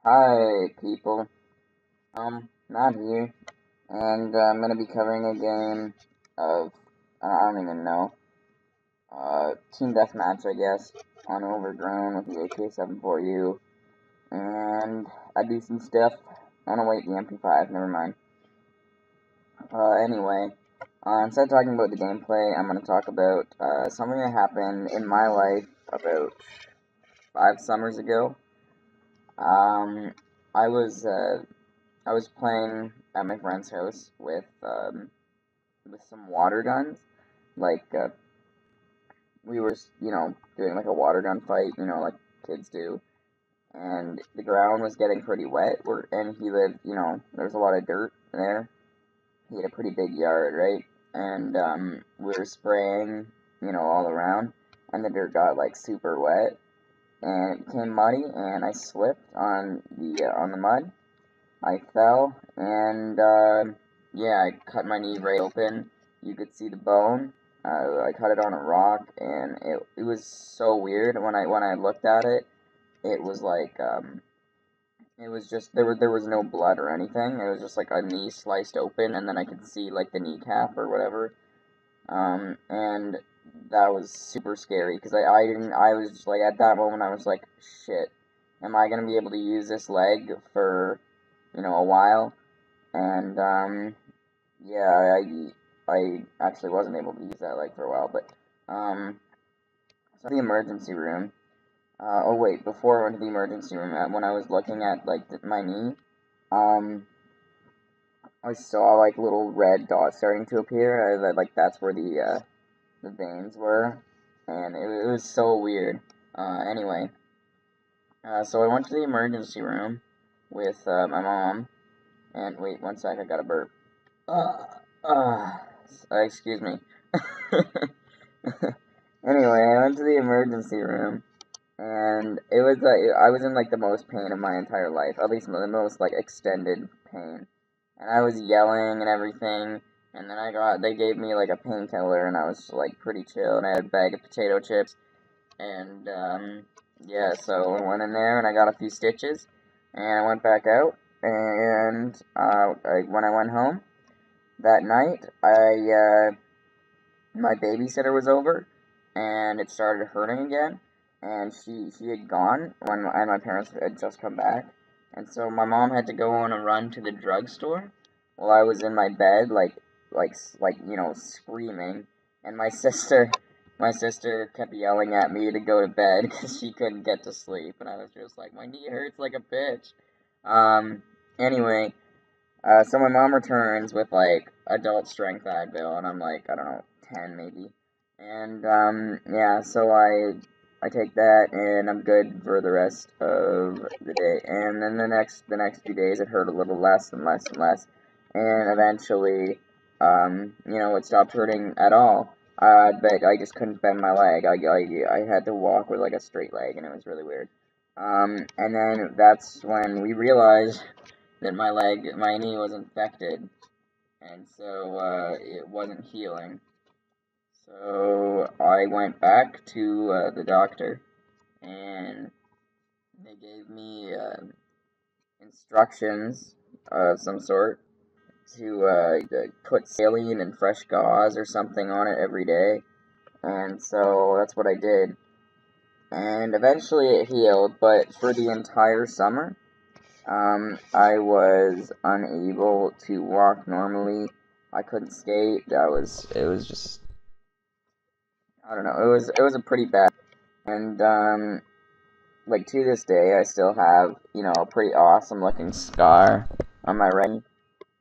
Hi, people. Not here, and I'm gonna be covering a game of I don't even know. Team deathmatch, I guess, on Overgrown with the AK-74U, and I do some stuff. Oh no, wait, the MP5. Never mind. Anyway, instead of talking about the gameplay, I'm gonna talk about something that happened in my life about 5 summers ago. Um, I was I was playing at my friend's house with some water guns. Like we were, doing like a water gun fight, like kids do. And the ground was getting pretty wet. And he lived, there was a lot of dirt there. He had a pretty big yard, right? And we were spraying, all around, and the dirt got like super wet, and it became muddy, and I slipped on the mud. I fell, and yeah, I cut my knee right open. You could see the bone. I cut it on a rock, and it was so weird. When I looked at it, it was like it was just there was no blood or anything. It was just like a knee sliced open, and then I could see like the kneecap or whatever. And that was super scary because I was just like at that moment I was like, shit, am I gonna be able to use this leg for a while? And yeah, I actually wasn't able to use that leg for a while, but so the emergency room. Oh wait, before I went to the emergency room, when I was looking at like my knee, um, I saw like little red dots starting to appear. Like that's where the veins were, and it was so weird. Anyway, so I went to the emergency room with my mom, and wait one sec, I got a burp. Uh, excuse me. Anyway, I went to the emergency room, and it was like I was in like the most pain of my entire life, at least the most like extended pain, and I was yelling and everything. And then they gave me like a painkiller, and I was like pretty chill, and I had a bag of potato chips, and yeah, so I went in there and I got a few stitches, and I went back out, and when I went home that night, my babysitter was over, and it started hurting again, and she had gone and my parents had just come back, and so my mom had to go on a run to the drugstore while I was in my bed, screaming, and my sister kept yelling at me to go to bed because she couldn't get to sleep, and I was just like, my knee hurts like a bitch. Anyway, so my mom returns with like adult strength Advil, and I'm like, I don't know, 10 maybe. And yeah, so I take that, and I'm good for the rest of the day. And then the next few days, it hurt a little less and less and less, and eventually, it stopped hurting at all. But I just couldn't bend my leg. I had to walk with like a straight leg, and it was really weird. And then that's when we realized that my knee was infected, and so it wasn't healing. So I went back to the doctor, and they gave me instructions of some sort to put saline and fresh gauze or something on it every day, and so that's what I did. And eventually it healed, but for the entire summer, I was unable to walk normally. I couldn't skate. It was just, I don't know. It was a pretty bad. And like to this day, I still have, a pretty awesome looking scar on my right knee.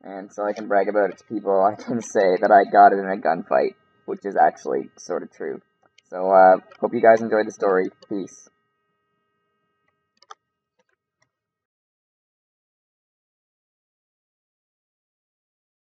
And so I can brag about it to people. I can say that I got it in a gunfight, which is actually sort of true. So hope you guys enjoyed the story. Peace.